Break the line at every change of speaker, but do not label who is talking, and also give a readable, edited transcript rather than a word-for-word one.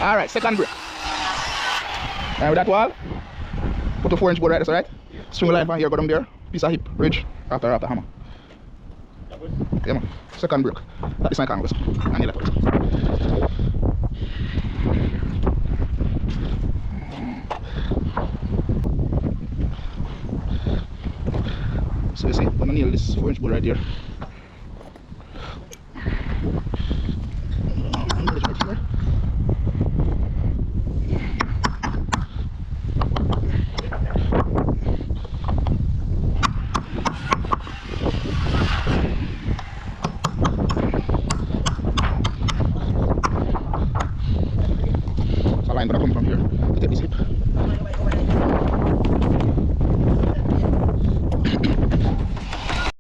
Alright, second break. And with that wall, put a 4-inch board right there, alright? Swing a line from here, go down there, piece of hip, ridge, after hammer. Yeah man, second break. That is my canvas. And you left. So you see, I'm gonna nail this 4-inch board right here.